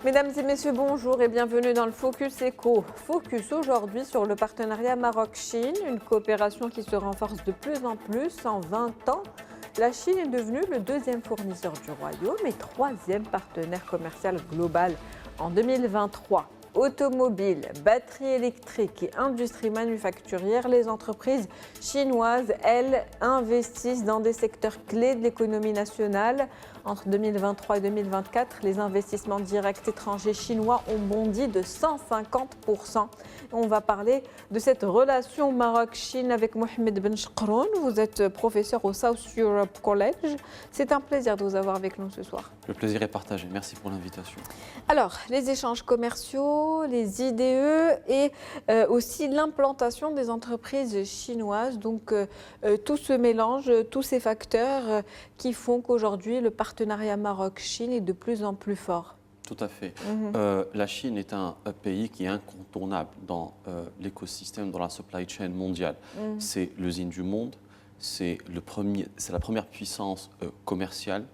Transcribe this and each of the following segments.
Mesdames et messieurs, bonjour et bienvenue dans le Focus Éco. Focus aujourd'hui sur le partenariat Maroc-Chine, une coopération qui se renforce de plus en plus. En 20 ans, la Chine est devenue le deuxième fournisseur du royaume et troisième partenaire commercial global en 2023. Automobile, batteries électriques et industrie manufacturière, les entreprises chinoises, elles, investissent dans des secteurs clés de l'économie nationale. Entre 2023 et 2024, les investissements directs étrangers chinois ont bondi de 150%. On va parler de cette relation Maroc-Chine avec Mohamed Ben Chekroun. Vous êtes professeur au South Europe College. C'est un plaisir de vous avoir avec nous ce soir. Le plaisir est partagé. Merci pour l'invitation. Alors, les échanges commerciaux, les IDE et aussi l'implantation des entreprises chinoises. Donc, tout ce mélange, tous ces facteurs qui font qu'aujourd'hui, le partenariat Maroc-Chine est de plus en plus fort. Tout à fait. La Chine est un pays qui est incontournable dans l'écosystème, dans la supply chain mondiale. C'est l'usine du monde, c'est la première puissance commerciale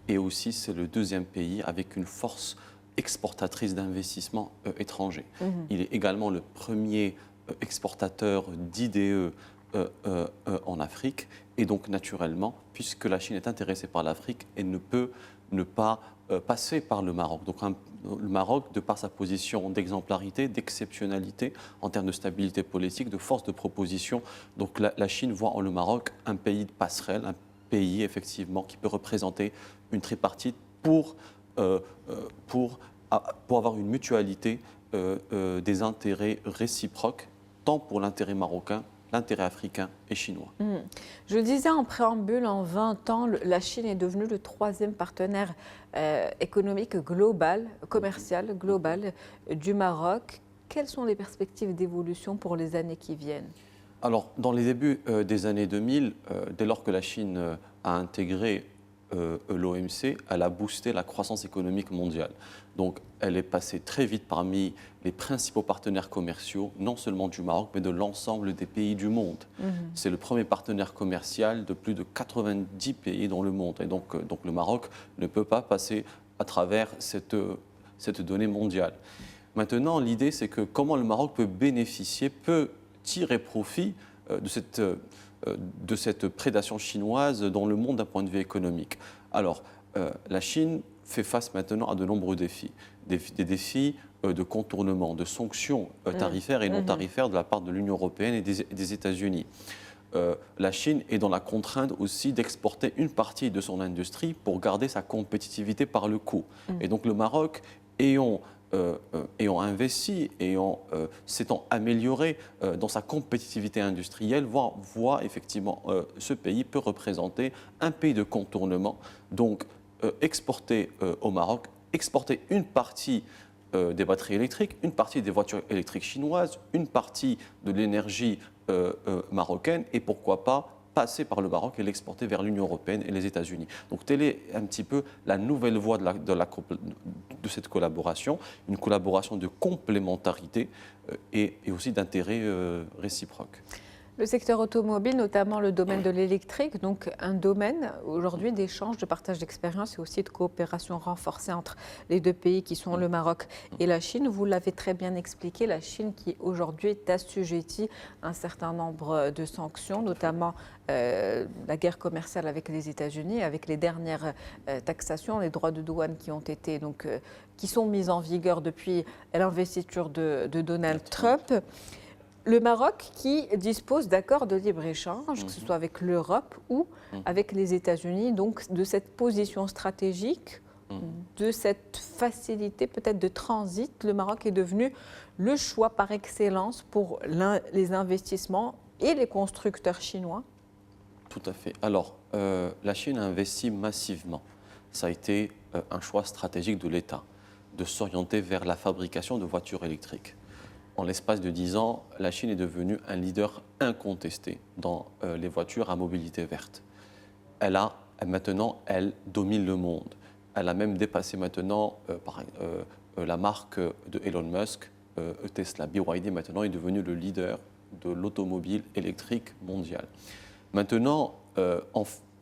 et aussi c'est le deuxième pays avec une force exportatrice d'investissements étrangers. Il est également le premier exportateur d'IDE en Afrique et donc naturellement, puisque la Chine est intéressée par l'Afrique, elle ne peut ne pas passer par le Maroc. Donc le Maroc, de par sa position d'exemplarité, d'exceptionnalité en termes de stabilité politique, de force de proposition, donc la Chine voit en le Maroc un pays de passerelle, un pays effectivement qui peut représenter une tripartite pour avoir une mutualité des intérêts réciproques, tant pour l'intérêt marocain, l'intérêt africain et chinois. Je le disais en préambule, en 20 ans, la Chine est devenue le troisième partenaire économique global, commercial global du Maroc. Quelles sont les perspectives d'évolution pour les années qui viennent ? Alors, dans les débuts des années 2000, dès lors que la Chine a intégré l'OMC, elle a boosté la croissance économique mondiale. Donc, elle est passée très vite parmi les principaux partenaires commerciaux, non seulement du Maroc, mais de l'ensemble des pays du monde. C'est le premier partenaire commercial de plus de 90 pays dans le monde. Et donc le Maroc ne peut pas passer à travers cette donnée mondiale. Maintenant, l'idée, c'est que comment le Maroc peut bénéficier, peut tirer profit de cette prédation chinoise dans le monde d'un point de vue économique. Alors, la Chine fait face maintenant à de nombreux défis. Des défis de contournement, de sanctions tarifaires et non tarifaires de la part de l'Union européenne et des États-Unis. La Chine est dans la contrainte aussi d'exporter une partie de son industrie pour garder sa compétitivité par le coût. Et donc le Maroc, ayant investi, s'étant amélioré dans sa compétitivité industrielle, voit effectivement ce pays peut représenter un pays de contournement. Donc exporter au Maroc, exporter une partie des batteries électriques, une partie des voitures électriques chinoises, une partie de l'énergie marocaine et pourquoi pas passer par le Maroc et l'exporter vers l'Union européenne et les États-Unis. Donc telle est un petit peu la nouvelle voie de cette collaboration, une collaboration de complémentarité et aussi d'intérêt réciproque. Le secteur automobile, notamment le domaine de l'électrique, donc un domaine aujourd'hui d'échange, de partage d'expérience et aussi de coopération renforcée entre les deux pays qui sont le Maroc et la Chine. Vous l'avez très bien expliqué, la Chine qui aujourd'hui est assujettie à un certain nombre de sanctions, notamment la guerre commerciale avec les États-Unis, avec les dernières taxations, les droits de douane qui ont été qui sont mis en vigueur depuis l'investiture de Donald Trump. Le Maroc qui dispose d'accords de libre-échange, que ce soit avec l'Europe ou avec les États-Unis, donc de cette position stratégique, de cette facilité peut-être de transit, le Maroc est devenu le choix par excellence pour les investissements et les constructeurs chinois. Tout à fait. Alors, la Chine a investi massivement. Ça a été un choix stratégique de l'État de s'orienter vers la fabrication de voitures électriques. En l'espace de 10 ans, la Chine est devenue un leader incontesté dans les voitures à mobilité verte. Maintenant, elle domine le monde. Elle a même dépassé maintenant la marque de Elon Musk, Tesla. BYD maintenant est devenu le leader de l'automobile électrique mondiale. Maintenant,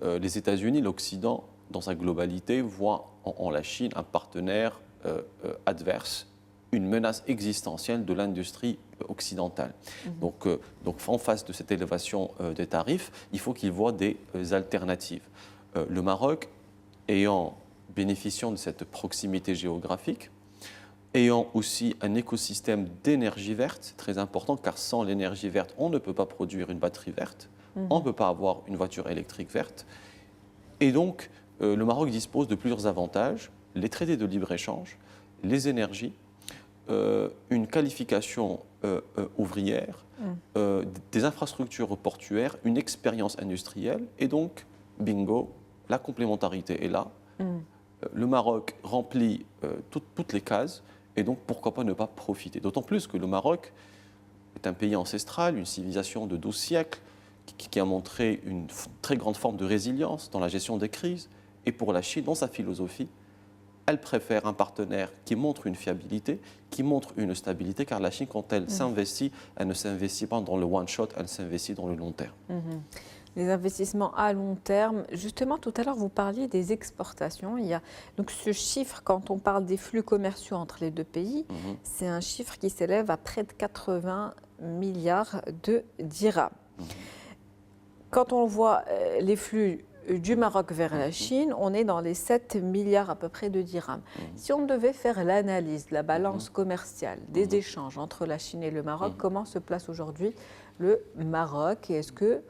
les États-Unis, l'Occident, dans sa globalité, voient en la Chine un partenaire adverse, une menace existentielle de l'industrie occidentale. Donc, en face de cette élévation des tarifs, il faut qu'ils voient des alternatives. Le Maroc, bénéficiant de cette proximité géographique, ayant aussi un écosystème d'énergie verte, très important, car sans l'énergie verte, on ne peut pas produire une batterie verte, on ne peut pas avoir une voiture électrique verte. Et donc, le Maroc dispose de plusieurs avantages, les traités de libre-échange, les énergies, une qualification ouvrière, des infrastructures portuaires, une expérience industrielle, et donc, bingo, la complémentarité est là. Le Maroc remplit toutes les cases, et donc pourquoi pas ne pas profiter. D'autant plus que le Maroc est un pays ancestral, une civilisation de 12 siècles, qui a montré une très grande forme de résilience dans la gestion des crises. Et pour la Chine, dans sa philosophie, elle préfère un partenaire qui montre une fiabilité, qui montre une stabilité, car la Chine, quand elle s'investit, elle ne s'investit pas dans le one-shot, elle s'investit dans le long terme. Les investissements à long terme. Justement, tout à l'heure, vous parliez des exportations. Il y a donc ce chiffre, quand on parle des flux commerciaux entre les deux pays, c'est un chiffre qui s'élève à près de 80 milliards de dirhams. Quand on voit les flux du Maroc vers la Chine, on est dans les 7 milliards à peu près de dirhams. Si on devait faire l'analyse de la balance commerciale, des échanges entre la Chine et le Maroc, comment se place aujourd'hui le Maroc? Et est-ce que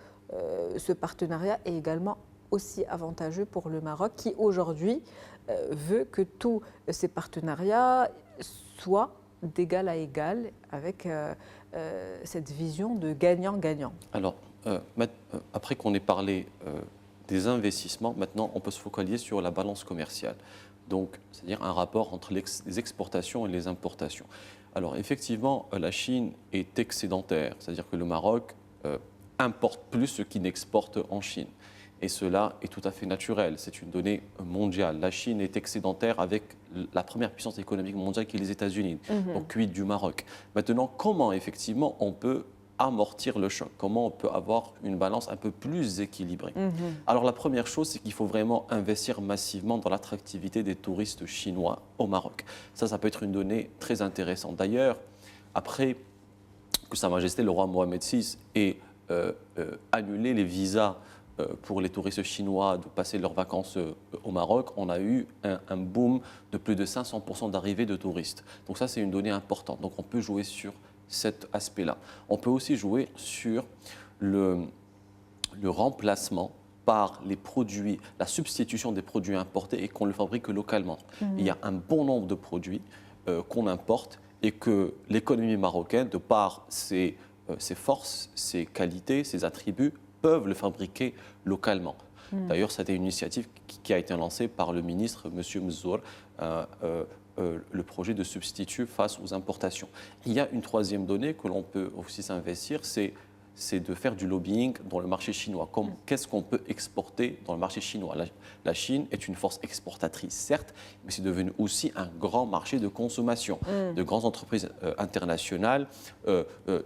ce partenariat est également aussi avantageux pour le Maroc qui aujourd'hui veut que tous ces partenariats soient d'égal à égal avec cette vision de gagnant-gagnant? Alors, après qu'on ait parlé des investissements, maintenant on peut se focaliser sur la balance commerciale. Donc, c'est-à-dire un rapport entre les exportations et les importations. Alors, effectivement, la Chine est excédentaire, c'est-à-dire que le Maroc importe plus ce qu'il n'exporte en Chine. Et cela est tout à fait naturel, c'est une donnée mondiale. La Chine est excédentaire avec la première puissance économique mondiale qui est les États-Unis, donc quid du Maroc. Maintenant, comment effectivement on peut amortir le choc? Comment on peut avoir une balance un peu plus équilibrée? Alors la première chose, c'est qu'il faut vraiment investir massivement dans l'attractivité des touristes chinois au Maroc. Ça peut être une donnée très intéressante. D'ailleurs, après que Sa Majesté le roi Mohamed VI ait annulé les visas pour les touristes chinois de passer leurs vacances au Maroc, on a eu un boom de plus de 500% d'arrivée de touristes. Donc ça, c'est une donnée importante. Donc on peut jouer sur cet aspect-là. On peut aussi jouer sur le remplacement par les produits, la substitution des produits importés et qu'on le fabrique localement. Il y a un bon nombre de produits qu'on importe et que l'économie marocaine, de par ses forces, ses qualités, ses attributs, peuvent le fabriquer localement. D'ailleurs, c'était une initiative qui a été lancée par le ministre, M. Mzour, le projet de substitut face aux importations. Il y a une troisième donnée que l'on peut aussi s'investir, c'est de faire du lobbying dans le marché chinois. Qu'est-ce qu'on peut exporter dans le marché chinois? La Chine est une force exportatrice, certes, mais c'est devenu aussi un grand marché de consommation. De grandes entreprises internationales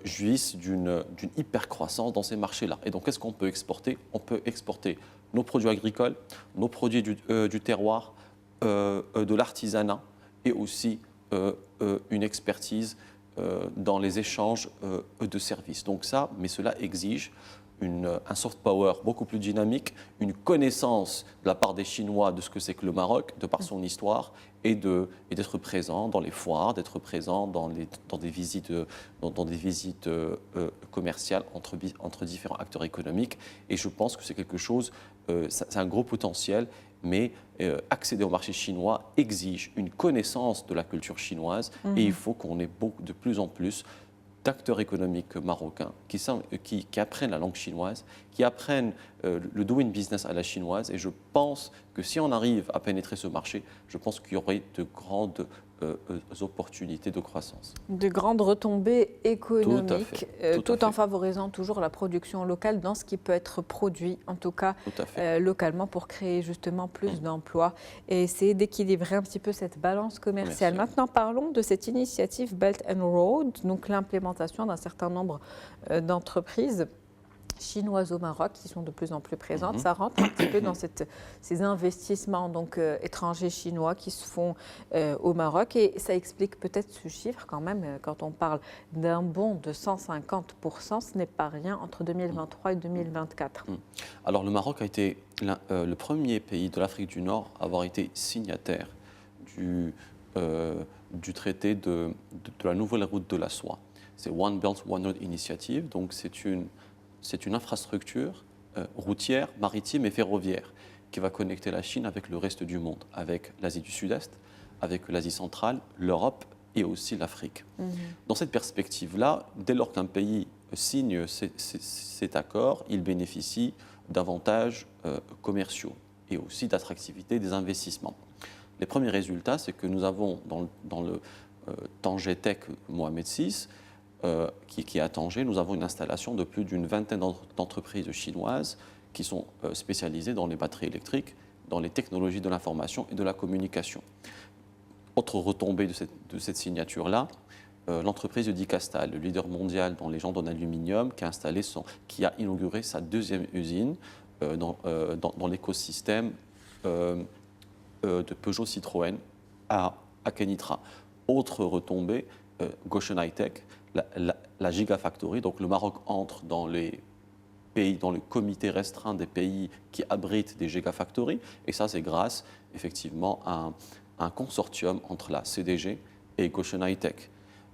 jouissent d'une hyper-croissance dans ces marchés-là. Et donc, qu'est-ce qu'on peut exporter? On peut exporter nos produits agricoles, nos produits du terroir, de l'artisanat et aussi une expertise dans les échanges de services. Donc mais cela exige un soft power beaucoup plus dynamique, une connaissance de la part des Chinois de ce que c'est que le Maroc, de par son histoire, et d'être présent dans les foires, d'être présent dans des visites, commerciales entre différents acteurs économiques. Et je pense que c'est quelque chose, c'est un gros potentiel, mais accéder au marché chinois exige une connaissance de la culture chinoise et il faut qu'on ait de plus en plus d'acteurs économiques marocains qui apprennent la langue chinoise, qui apprennent le doing business à la chinoise. Et je pense que si on arrive à pénétrer ce marché, je pense qu'il y aurait de grandes opportunités de croissance. De grandes retombées économiques, tout à tout en fait. favorisant toujours la production locale dans ce qui peut être produit, en tout cas Tout à fait. localement, pour créer justement plus d'emplois et essayer d'équilibrer un petit peu cette balance commerciale. Merci. Maintenant, parlons de cette initiative Belt and Road, donc l'implémentation d'un certain nombre d'entreprises chinoises au Maroc qui sont de plus en plus présentes. Ça rentre un petit peu dans ces investissements donc, étrangers chinois qui se font au Maroc et ça explique peut-être ce chiffre quand même quand on parle d'un bond de 150%, ce n'est pas rien entre 2023 et 2024. Alors le Maroc a été le premier pays de l'Afrique du Nord à avoir été signataire du traité de la nouvelle route de la soie. C'est One Belt, One Road Initiative, donc c'est une infrastructure routière, maritime et ferroviaire qui va connecter la Chine avec le reste du monde, avec l'Asie du Sud-Est, avec l'Asie centrale, l'Europe et aussi l'Afrique. Dans cette perspective-là, dès lors qu'un pays signe cet accord, il bénéficie d'avantages commerciaux et aussi d'attractivité des investissements. Les premiers résultats, c'est que nous avons dans le Tanger Tech Mohamed VI, qui est à Tanger, nous avons une installation de plus d'une vingtaine d'entreprises chinoises qui sont spécialisées dans les batteries électriques, dans les technologies de l'information et de la communication. Autre retombée de cette signature-là, l'entreprise de Dicastal, le leader mondial dans les jantes en aluminium, qui a inauguré sa deuxième usine dans l'écosystème de Peugeot Citroën à Kenitra. Autre retombée, Goshen High Tech, la Gigafactory. Donc le Maroc entre dans les pays, dans le comité restreint des pays qui abritent des Gigafactories. Et ça, c'est grâce effectivement à un consortium entre la CDG et Goshen High Tech.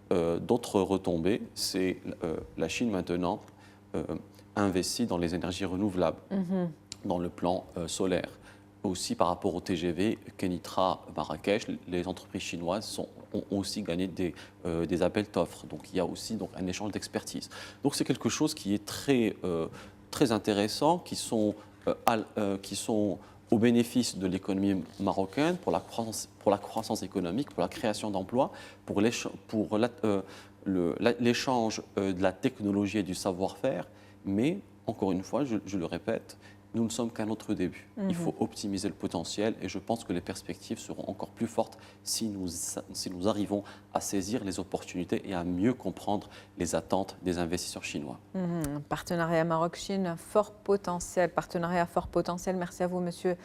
D'autres retombées, c'est la Chine maintenant investit dans les énergies renouvelables, dans le plan solaire. Aussi par rapport au TGV, Kenitra, Marrakech, les entreprises chinoises ont aussi gagné des appels d'offres. Donc il y a aussi un échange d'expertise. Donc c'est quelque chose qui est très intéressant, qui sont au bénéfice de l'économie marocaine, pour la croissance économique, pour la création d'emplois, pour l'échange de la technologie et du savoir-faire. Mais, encore une fois, je le répète, nous ne sommes qu'à notre début. Il faut optimiser le potentiel et je pense que les perspectives seront encore plus fortes si nous arrivons à saisir les opportunités et à mieux comprendre les attentes des investisseurs chinois. Partenariat Maroc-Chine, fort potentiel. Partenariat fort potentiel. Merci à vous, monsieur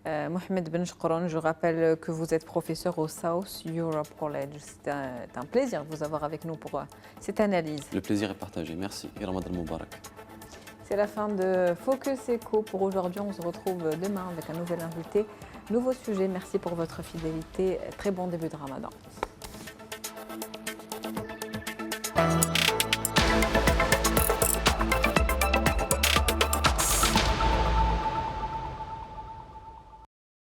Mohamed Benchkouron. Je rappelle que vous êtes professeur au South Europe College. C'est un plaisir de vous avoir avec nous pour cette analyse. Le plaisir est partagé. Merci. Et Ramadan Moubarak. C'est la fin de Focus Eco pour aujourd'hui. On se retrouve demain avec un nouvel invité, nouveau sujet. Merci pour votre fidélité. Très bon début de Ramadan.